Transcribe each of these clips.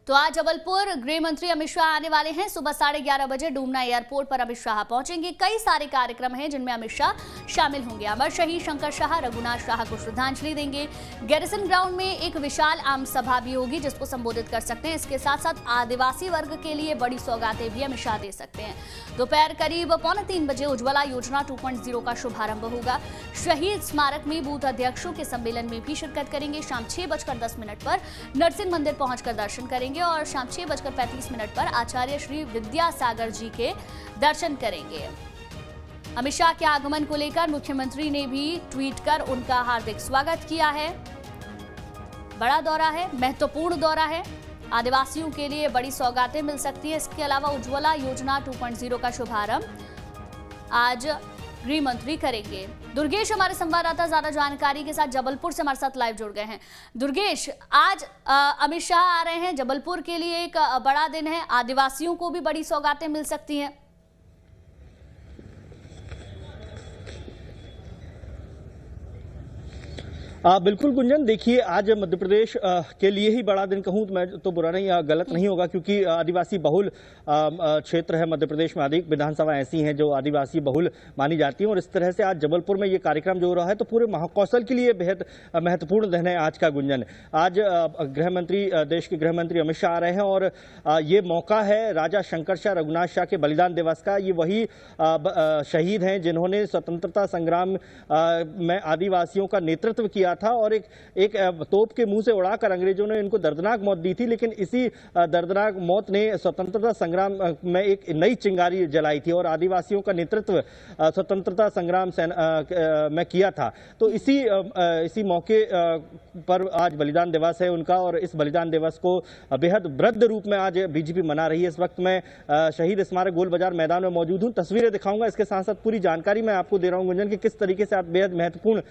तो आज जबलपुर गृह मंत्री अमित शाह आने वाले हैं। सुबह 11:30 बजे डूमना एयरपोर्ट पर अमित शाह पहुंचेंगे। कई सारे कार्यक्रम हैं जिनमें अमित शाह शामिल होंगे। अमर शहीद शंकर शाह रघुनाथ शाह को श्रद्धांजलि देंगे। गैरिसन ग्राउंड में एक विशाल आम सभा भी होगी जिसको संबोधित कर सकते हैं। इसके साथ साथ आदिवासी वर्ग के लिए बड़ी सौगातें भी अमित शाह दे सकते हैं। दोपहर करीब 2:45 बजे उज्ज्वला योजना 2.0 का शुभारंभ होगा। शहीद स्मारक में बूथ अध्यक्षों के सम्मेलन में भी शिरकत करेंगे। शाम 6:10 पर नरसिंह मंदिर पहुंचकर दर्शन करेंगे और शाम 6:35 पर आचार्य श्री विद्यासागर जी के दर्शन करेंगे। अमित शाह के आगमन को लेकर मुख्यमंत्री ने भी ट्वीट कर उनका हार्दिक स्वागत किया है। बड़ा दौरा है, महत्वपूर्ण दौरा है। आदिवासियों के लिए बड़ी सौगातें मिल सकती है। इसके अलावा उज्ज्वला योजना 2.0 का शुभारंभ आज गृह मंत्री करेंगे। दुर्गेश हमारे संवाददाता ज्यादा जानकारी के साथ जबलपुर से हमारे साथ लाइव जुड़ गए हैं। दुर्गेश, आज अमित शाह आ रहे हैं। जबलपुर के लिए एक बड़ा दिन है। आदिवासियों को भी बड़ी सौगातें मिल सकती हैं। बिल्कुल गुंजन, देखिए आज मध्य प्रदेश के लिए ही बड़ा दिन कहूँ तो मैं तो बुरा नहीं गलत नहीं होगा, क्योंकि आदिवासी बहुल क्षेत्र है मध्य प्रदेश में। अधिक विधानसभा ऐसी हैं जो आदिवासी बहुल मानी जाती हैं और इस तरह से आज जबलपुर में ये कार्यक्रम जो हो रहा है तो पूरे महाकौशल के लिए बेहद महत्वपूर्ण दिन है आज का गुंजन। आज देश के गृह मंत्री अमित शाह आ रहे हैं और ये मौका है राजा शंकर शाह रघुनाथ शाह के बलिदान दिवस का। ये वही शहीद हैं जिन्होंने स्वतंत्रता संग्राम में आदिवासियों का नेतृत्व किया था और एक तोप के मुंह से उड़ाकर अंग्रेजों ने इनको दर्दनाक मौत दी थी। लेकिन इसी दर्दनाक मौत ने स्वतंत्रता संग्राम में एक नई चिंगारी जलाई थी और आदिवासियों का नेतृत्व स्वतंत्रता संग्राम में किया था। तो इसी मौके पर आज बलिदान दिवस है उनका और इस बलिदान दिवस को बेहद वृद्ध रूप में आज बीजेपी मना रही है। इस वक्त मैं शहीद स्मारक गोल बाजार मैदान में मौजूद हूं। तस्वीरें दिखाऊंगा, इसके साथ साथ पूरी जानकारी मैं आपको दे रहा हूं गुंजन कि किस तरीके से आज बेहद महत्वपूर्ण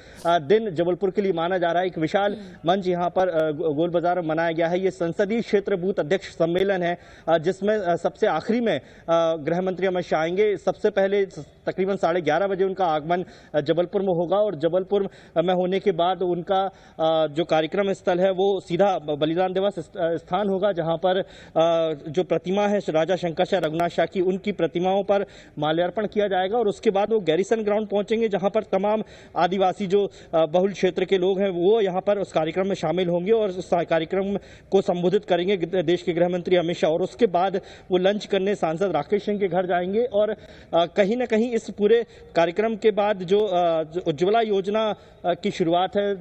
दिन जबलपुर के लिए माना जा रहा है। एक विशाल मंच यहां पर गोल बाजार में मनाया गया है। ये संसदीय क्षेत्र बूथ अध्यक्ष सम्मेलन है जिसमें सबसे आखिरी में गृह मंत्री अमित शाह आएंगे। सबसे पहले तकरीबन 11:30 बजे उनका आगमन जबलपुर में होगा और जबलपुर में होने के बाद उनका जो कार्यक्रम स्थल है वो सीधा बलिदान दिवस स्थान होगा, जहां पर जो प्रतिमा है राजा शंकर शाह रघुनाथ शाह की, उनकी प्रतिमाओं पर माल्यार्पण किया जाएगा और उसके बाद वो गैरिसन ग्राउंड पहुंचेंगे जहां पर तमाम आदिवासी जो बहुल क्षेत्र के लोग हैं वो यहां पर उस कार्यक्रम में शामिल होंगे और उस कार्यक्रम को संबोधित करेंगे देश के गृह मंत्री अमित शाह। और उसके बाद वो लंच करने सांसद राकेश सिंह के घर जाएंगे और कहीं ना कहीं इस पूरे कार्यक्रम के बाद जो उज्ज्वला योजना की शुरुआत है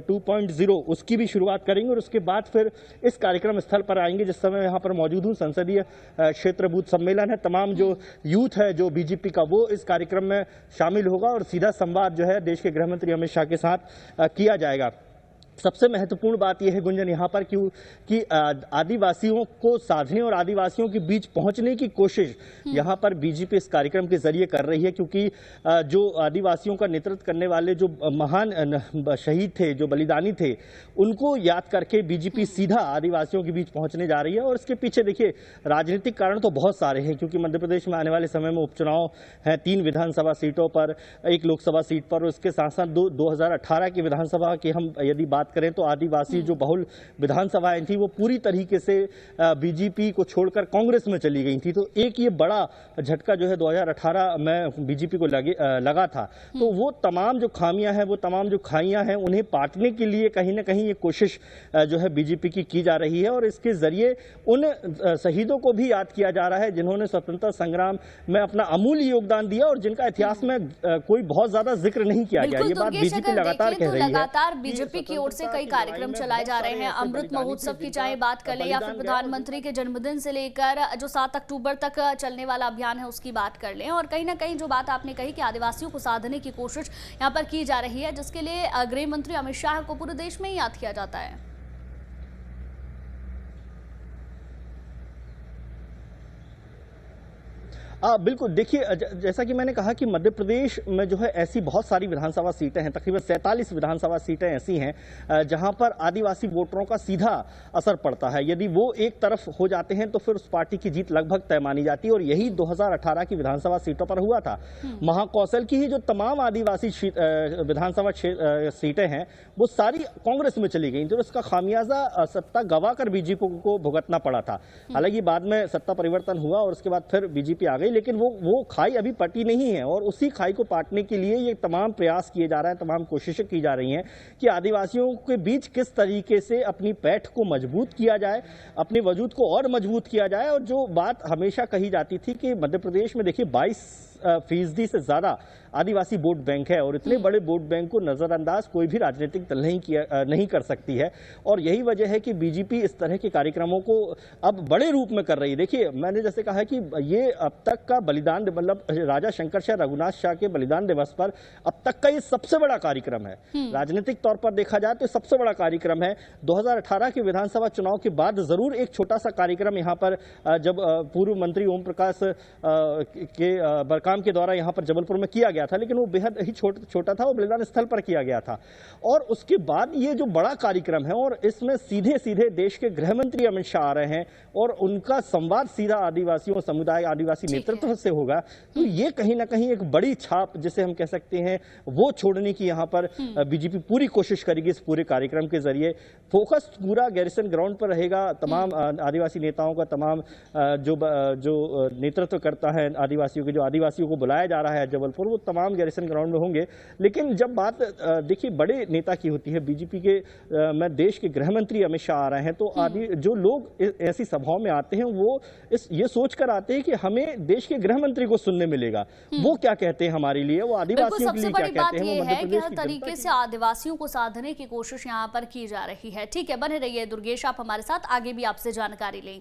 2.0 उसकी भी शुरुआत करेंगे और उसके बाद फिर इस कार्यक्रम स्थल पर आएंगे। जिस समय यहाँ पर मौजूद हूँ, संसदीय क्षेत्र बूथ सम्मेलन है। तमाम जो यूथ है जो बीजेपी का वो इस कार्यक्रम में शामिल होगा और सीधा संवाद जो है देश के गृह मंत्री अमित शाह के साथ किया जाएगा। सबसे महत्वपूर्ण बात यह है गुंजन यहाँ पर कि आदिवासियों को साधने और आदिवासियों के बीच पहुंचने की कोशिश यहाँ पर बीजेपी इस कार्यक्रम के जरिए कर रही है, क्योंकि जो आदिवासियों का नेतृत्व करने वाले जो महान शहीद थे, जो बलिदानी थे, उनको याद करके बीजेपी सीधा आदिवासियों के बीच पहुंचने जा रही है। और इसके पीछे देखिए राजनीतिक कारण तो बहुत सारे हैं, क्योंकि मध्य प्रदेश में आने वाले समय में उपचुनाव हैं 3 विधानसभा सीटों पर, 1 लोकसभा सीट पर। उसके साथ साथ 2018 की विधानसभा की हम यदि बात करें तो आदिवासी जो बहुल विधानसभाएं थी वो पूरी तरीके से बीजेपी को छोड़कर कांग्रेस में चली गई थी। तो एक ये बड़ा झटका जो है 2018 में बीजेपी को लगा था। तो वो तमाम जो खामियां हैं, वो तमाम जो खाइयां हैं, उन्हें पाटने के लिए कहीं ना कहीं ये कोशिश जो है बीजेपी की जा रही है और इसके जरिए उन शहीदों को भी याद किया जा रहा है जिन्होंने स्वतंत्रता संग्राम में अपना अमूल्य योगदान दिया और जिनका इतिहास में कोई बहुत ज्यादा जिक्र नहीं किया गया। ये बात बीजेपी लगातार कह रही है। लगातार बीजेपी की ओर से कई कार्यक्रम चलाए जा रहे हैं। अमृत महोत्सव की चाहे बात कर ले या फिर प्रधानमंत्री के जन्मदिन से लेकर जो 7 अक्टूबर तक चलने वाला अभियान है उसकी बात कर लें। और कहीं ना कहीं जो बात आपने कही कि आदिवासियों को साधने की कोशिश यहाँ पर की जा रही है, जिसके लिए गृह मंत्री अमित शाह को पूरे देश में ही याद किया जाता है। बिल्कुल देखिए, जैसा कि मैंने कहा कि मध्य प्रदेश में जो है ऐसी बहुत सारी विधानसभा सीटें हैं, तकरीबन 47 विधानसभा सीटें ऐसी हैं जहां पर आदिवासी वोटरों का सीधा असर पड़ता है। यदि वो एक तरफ हो जाते हैं तो फिर उस पार्टी की जीत लगभग तय मानी जाती है, और यही 2018 की विधानसभा सीटों पर हुआ था। महाकौशल की ही जो तमाम आदिवासी विधानसभा सीटें हैं वो सारी कांग्रेस में चली गई, तो इसका खामियाजा सत्ता गंवाकर बीजेपी को भुगतना पड़ा था। हालांकि बाद में सत्ता परिवर्तन हुआ और उसके बाद फिर बीजेपी आ गई, लेकिन वो खाई अभी पटी नहीं है, और उसी खाई को पाटने के लिए ये तमाम प्रयास किए जा रहे हैं, तमाम कोशिशें की जा रही हैं कि आदिवासियों के बीच किस तरीके से अपनी पैठ को मजबूत किया जाए, अपने वजूद को और मजबूत किया जाए। और जो बात हमेशा कही जाती थी कि मध्य प्रदेश में देखिए 22% से ज्यादा आदिवासी वोट बैंक है, और इतने बड़े वोट बैंक को नजरअंदाज कोई भी राजनीतिक दल नहीं कर सकती है, और यही वजह है कि बीजेपी इस तरह के कार्यक्रमों को अब बड़े रूप में कर रही है। देखिए, मैंने जैसे कहा कि ये अब तक का बलिदान, मतलब राजा शंकर शाह रघुनाथ शाह के बलिदान दिवस पर अब तक का ये सबसे बड़ा कार्यक्रम है। राजनीतिक तौर पर देखा जाए तो सबसे बड़ा कार्यक्रम है। 2018 के विधानसभा चुनाव के बाद जरूर एक छोटा सा कार्यक्रम यहाँ पर, जब पूर्व मंत्री ओम प्रकाश के बरकाम के द्वारा यहाँ पर जबलपुर में किया गया था, लेकिन वो बेहद ही छोटा था, वो बलिदान स्थल पर किया गया था। और उसके बाद ये जो बड़ा कार्यक्रम है, और इसमें सीधे सीधे देश के गृह मंत्री अमित शाह आ रहे हैं, और उनका संवाद सीधा आदिवासियों समुदाय, आदिवासी नेतृत्व से होगा, तो ये कहीं ना कहीं एक बड़ी छाप जिसे हम कह सकते हैं वो छोड़ने की यहाँ पर बीजेपी पूरी कोशिश करेगी। इस पूरे कार्यक्रम के जरिए फोकस पूरा गैरिसन ग्राउंड पर रहेगा। तमाम आदिवासी नेताओं का, तमाम जो नेतृत्व करता है आदिवासियों के, जो आदिवासियों को बुलाया जा रहा है जबलपुर, वो तमाम गैरिसन ग्राउंड में होंगे। लेकिन जब बात देखिए बड़े नेता की होती है, बीजेपी के में देश के गृह मंत्री अमित शाह आ रहे हैं, तो जो लोग ऐसी सभाओं में आते हैं वो ये सोचकर आते हैं कि हमें देश के गृह मंत्री को सुनने मिलेगा, वो क्या कहते हैं हमारे लिए, वो आदिवासियों के लिए क्या कहते हैं, वो मध्य प्रदेश हर तरीके से आदिवासियों को साधने की कोशिश यहाँ पर की जा रही है। ठीक है, बने रहिए दुर्गेश, आप हमारे साथ, आगे भी आपसे जानकारी लेंगे।